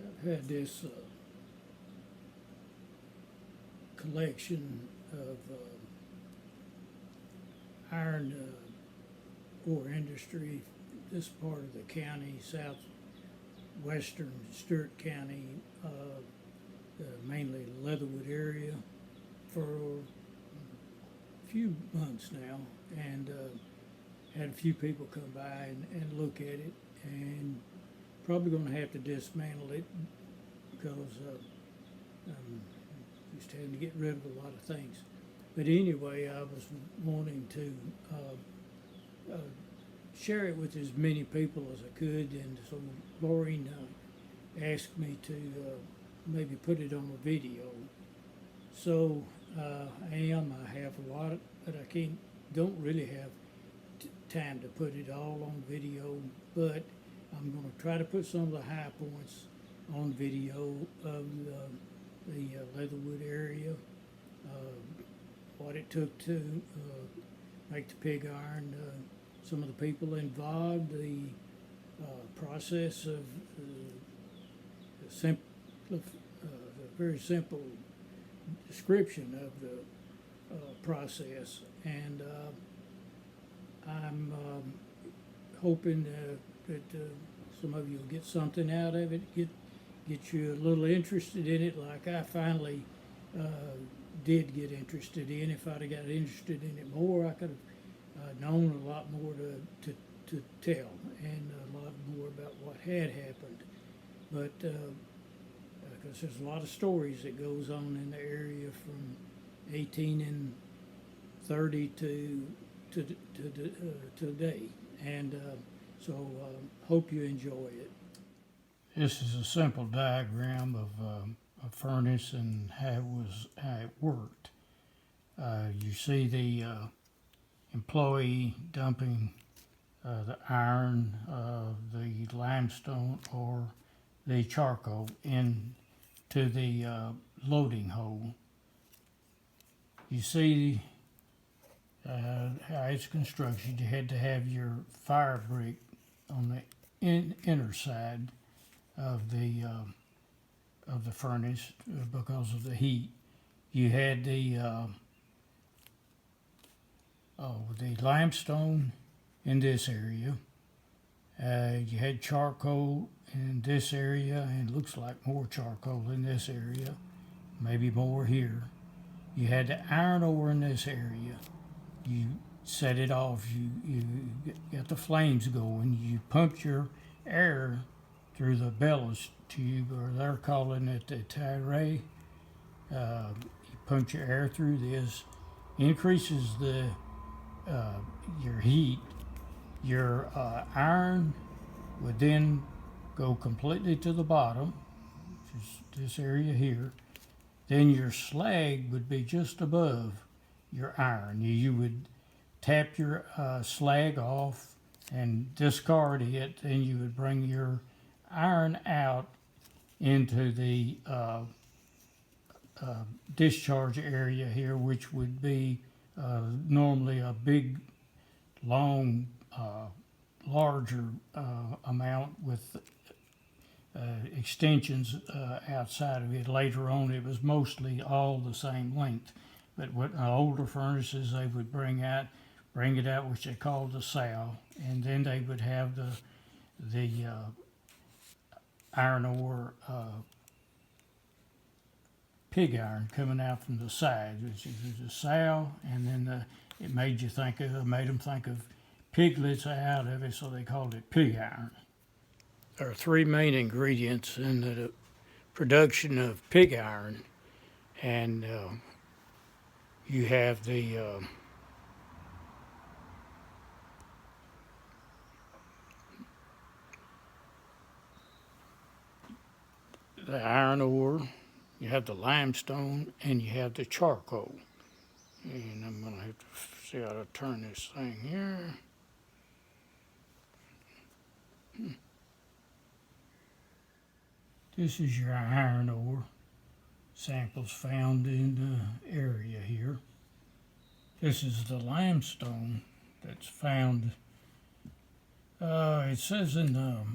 I've had this collection of iron ore industry. This part of the county, southwestern Stewart County, mainly Leatherwood area, for a few months now, and had a few people come by and look at it, and probably going to have to dismantle it because I'm just having to get rid of a lot of things. But anyway, I was wanting to share it with as many people as I could, and so Maureen asked me to maybe put it on a video. So I have a lot, but I don't really have time to put it all on video, but I'm going to try to put some of the high points on video of the Leatherwood area, what it took to make the pig iron, some of the people involved, the process of a very simple description of the process, and I'm hoping that some of you will get something out of it, get you a little interested in it, like I finally did get interested in. If I'd have got interested in it more, I could have known a lot more to tell, and a lot more about what had happened. But because there's a lot of stories that goes on in the area from 1830 to today, and so hope you enjoy it. This is a simple diagram of a furnace and how it worked. You see the employee dumping the iron, the limestone, or the charcoal into the loading hole. You see how it's constructed. You had to have your fire brick on the inner side of the furnace because of the heat. You had the limestone in this area. You had charcoal in this area, and it looks like more charcoal in this area, maybe more here. You had the iron ore in this area. You set it off, you got the flames going, you pumped your air through the bellows tube, or they're calling it the tire. You pumped your air through this, increases your heat. Your iron would then go completely to the bottom, which is this area here. Then your slag would be just above your iron. You would tap your slag off and discard it, then you would bring your iron out into the discharge area here, which would be normally a big, long, larger amount with extensions outside of it. Later on, it was mostly all the same length. But what older furnaces, they would bring it out, which they called the sow, and then they would have the iron ore pig iron coming out from the side, which is a sow, and then it made them think of piglets out of it, so they called it pig iron. There are three main ingredients in the production of pig iron, and you have the iron ore, you have the limestone, and you have the charcoal. And I'm going to have to see how to turn this thing here. This is your iron ore samples found in the area here. This is the limestone that's found. It says in the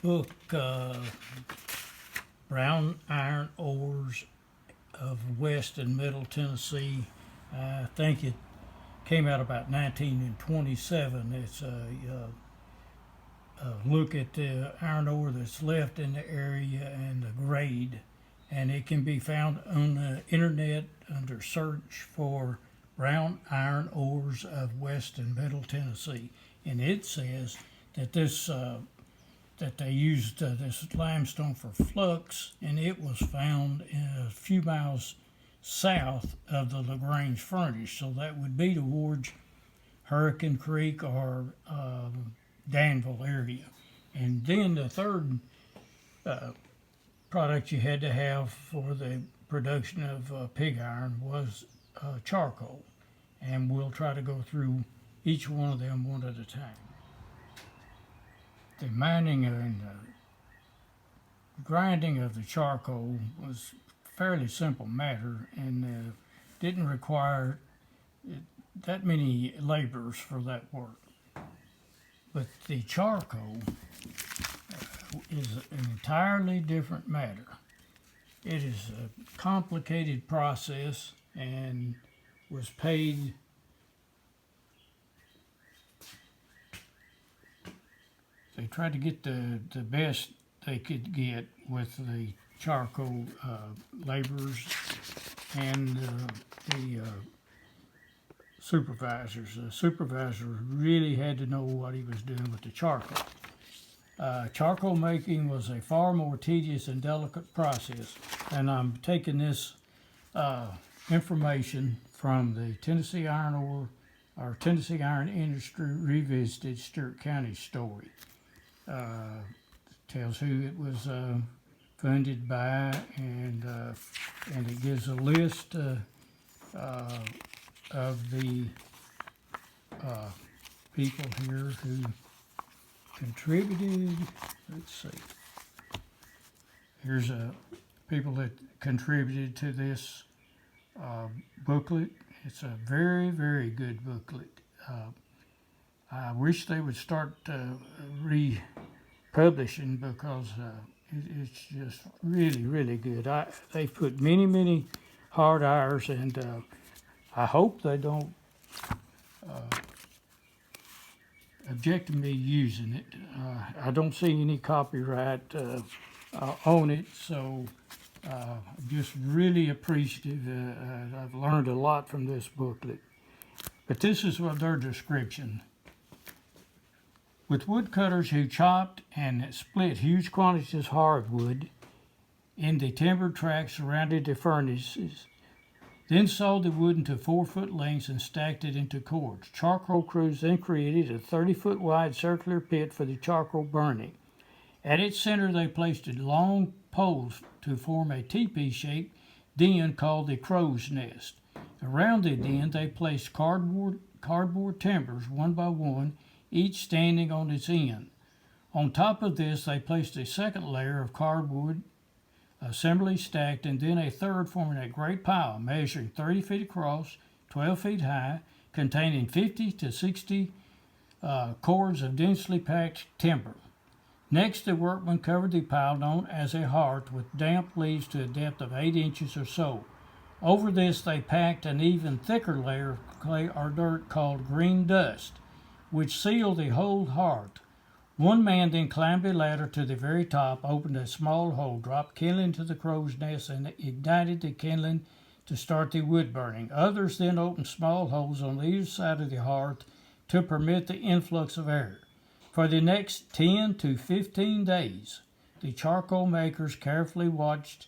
book, Brown Iron Ores of West and Middle Tennessee. I think it came out about 1927. It's a look at the iron ore that's left in the area and the grade, and it can be found on the internet under search for brown iron ores of West and Middle Tennessee. And it says that that they used this limestone for flux, and it was found a few miles south of the LaGrange furnace. So that would be towards Hurricane Creek or Danville area. And then the third product you had to have for the production of pig iron was charcoal. And we'll try to go through each one of them one at a time. The mining and grinding of the charcoal was a fairly simple matter and didn't require that many laborers for that work. But the charcoal is an entirely different matter. It is a complicated process and was paid they tried to get the best they could get with the charcoal laborers and the supervisors. The supervisor really had to know what he was doing with the charcoal. Charcoal making was a far more tedious and delicate process, and I'm taking this information from the Tennessee Iron Ore, or Tennessee Iron Industry Revisited Stewart County story. Tells who it was funded by, and it gives a list of the people here who contributed. Let's see. Here's people that contributed to this booklet. It's a very, very good booklet. I wish they would start republishing because it's just really, really good. They've put many, many hard hours, and I hope they don't object to me using it. I don't see any copyright on it, so I'm just really appreciative. I've learned a lot from this booklet. But this is what their description. With woodcutters who chopped and split huge quantities of hardwood in the timber tracks surrounding the furnaces, then sawed the wood into 4-foot lengths and stacked it into cords. Charcoal crews then created a 30-foot wide circular pit for the charcoal burning. At its center, they placed long poles to form a teepee-shaped den called the crow's nest. Around the den, they placed cardboard timbers one by one, each standing on its end. On top of this, they placed a second layer of cardboard assembly stacked, and then a third, forming a great pile measuring 30 feet across, 12 feet high, containing 50 to 60 cords of densely packed timber. Next, the workmen covered the pile, known as a hearth, with damp leaves to a depth of 8 inches or so. Over this, they packed an even thicker layer of clay or dirt called green dust, which sealed the whole hearth. One man then climbed a ladder to the very top, opened a small hole, dropped kindling into the crow's nest, and ignited the kindling to start the wood burning. Others then opened small holes on either side of the hearth to permit the influx of air. For the next 10 to 15 days, the charcoal makers carefully watched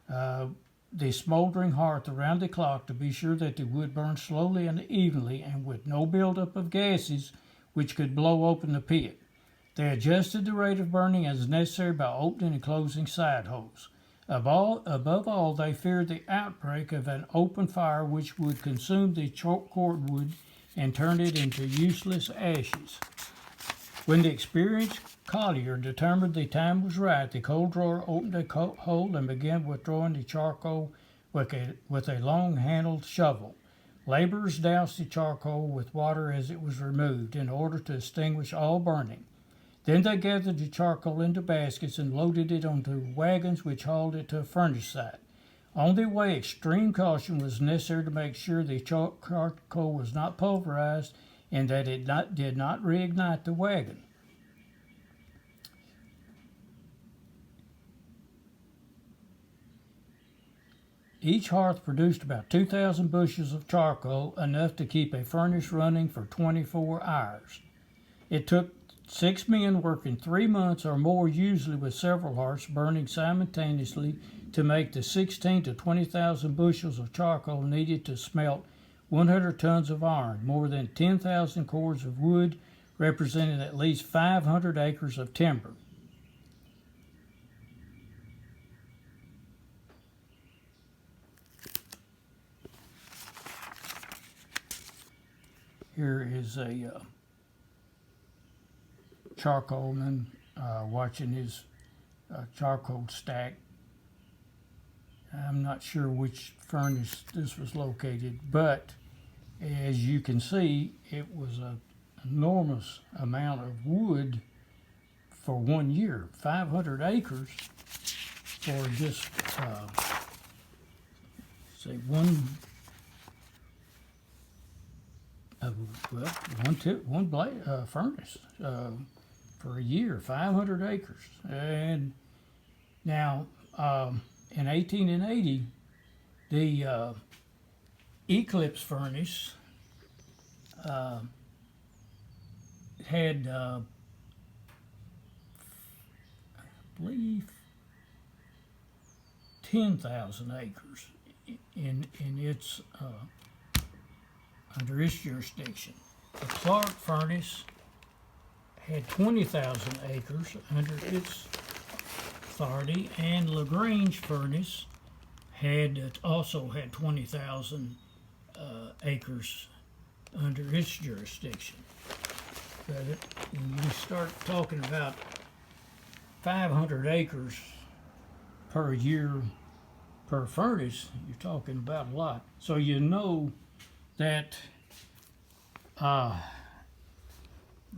the smoldering hearth around the clock to be sure that the wood burned slowly and evenly and with no buildup of gases which could blow open the pit. They adjusted the rate of burning as necessary by opening and closing side holes. Above all, they feared the outbreak of an open fire which would consume the cordwood and turn it into useless ashes. When the experienced collier determined the time was right, the coal drawer opened a hole and began withdrawing the charcoal with a long-handled shovel. Laborers doused the charcoal with water as it was removed in order to extinguish all burning. Then they gathered the charcoal into baskets and loaded it onto wagons, which hauled it to a furnace site. On their way, extreme caution was necessary to make sure the charcoal was not pulverized and that it did not reignite the wagon. Each hearth produced about 2,000 bushels of charcoal, enough to keep a furnace running for 24 hours. It took 6 men working 3 months or more, usually with several hearths burning simultaneously, to make the 16 to 20,000 bushels of charcoal needed to smelt 100 tons of iron, more than 10,000 cords of wood, representing at least 500 acres of timber. Here is a charcoalman watching his charcoal stack. I'm not sure which furnace this was located, but as you can see, it was an enormous amount of wood for 1 year, 500 acres for just, say, one furnace for a year, 500 acres. And now, in 1880, the Eclipse furnace had, I believe, 10,000 acres in its under its jurisdiction. The Clark furnace had 20,000 acres under its authority, and LaGrange furnace also had 20,000 acres under its jurisdiction. But when you start talking about 500 acres per year per furnace, you're talking about a lot. So you know that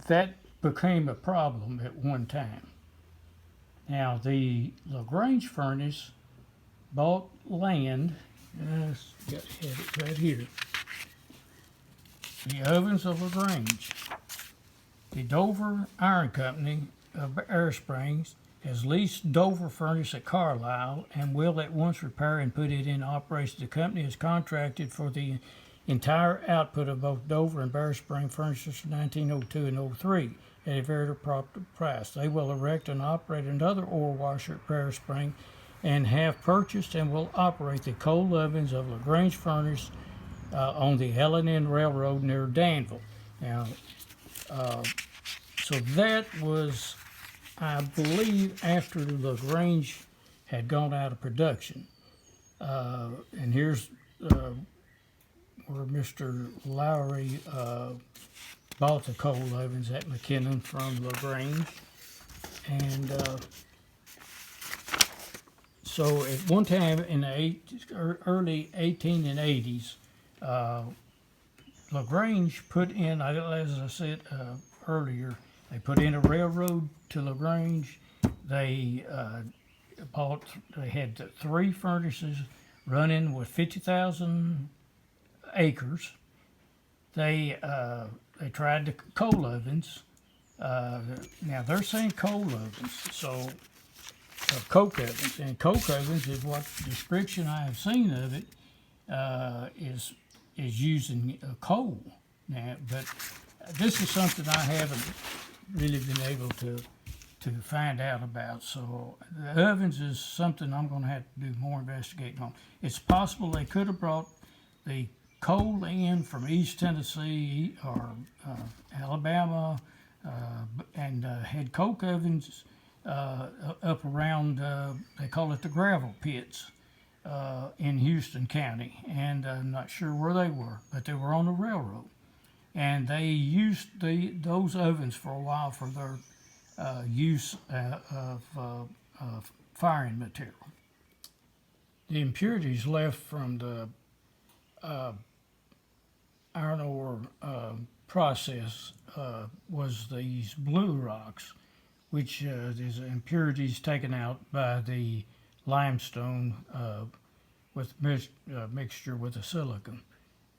that became a problem at one time. Now, the LaGrange furnace bought land, let's get it right here, the ovens of LaGrange. The Dover Iron Company of Air Springs has leased Dover furnace at Carlisle and will at once repair and put it in operation. The company is contracted for the entire output of both Dover and Bear Spring furnaces from 1902 and 03 at a very proper price. They will erect and operate another ore washer at Bear Spring and have purchased and will operate the coal ovens of LaGrange furnace on the L&N Railroad near Danville. Now, so that was, I believe, after LaGrange had gone out of production. And here's where Mr. Lowry bought the coal ovens at McKinnon from LaGrange. And so at one time in the early 1880s, LaGrange put in, as I said earlier, they put in a railroad to LaGrange. They had 3 furnaces running with 50,000 acres. They tried the coal ovens. Now they're saying coal ovens, so coke ovens, and coke ovens is what description I have seen of it is using coal. Now, but this is something I haven't really been able to find out about. So the ovens is something I'm going to have to do more investigating on. It's possible they could have brought the coal in from East Tennessee or Alabama and had coke ovens up around, they call it the gravel pits in Houston County, and I'm not sure where they were, but they were on the railroad. And they used those ovens for a while for their use of firing material. The impurities left from the iron ore process was these blue rocks, which is impurities taken out by the limestone with mixture with the silicon.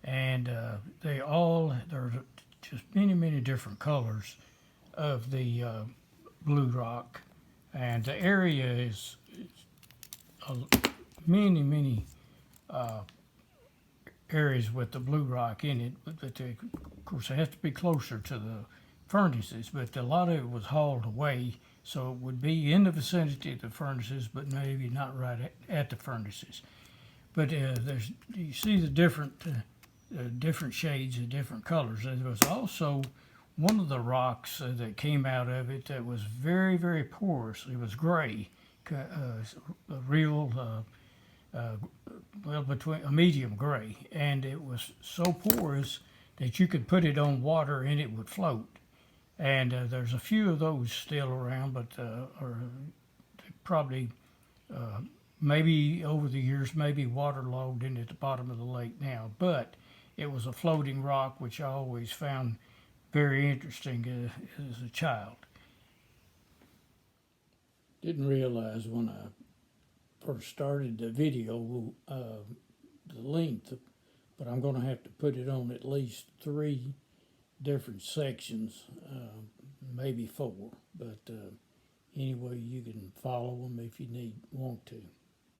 And there are just many different colors of the blue rock. And the area is many areas with the blue rock in it, but they, of course, they have to be closer to the furnaces, but a lot of it was hauled away, so it would be in the vicinity of the furnaces, but maybe not right at the furnaces. But you see the different shades and different colors. There was also one of the rocks that came out of it that was very porous. It was gray, a real between a medium gray, and it was so porous that you could put it on water and it would float. And there's a few of those still around, but are probably maybe over the years maybe waterlogged into the bottom of the lake now. But it was a floating rock, which I always found very interesting as a child. Didn't realize when I first started the video the length, but I'm going to have to put it on at least 3 different sections, maybe 4. But anyway, you can follow them if you want to.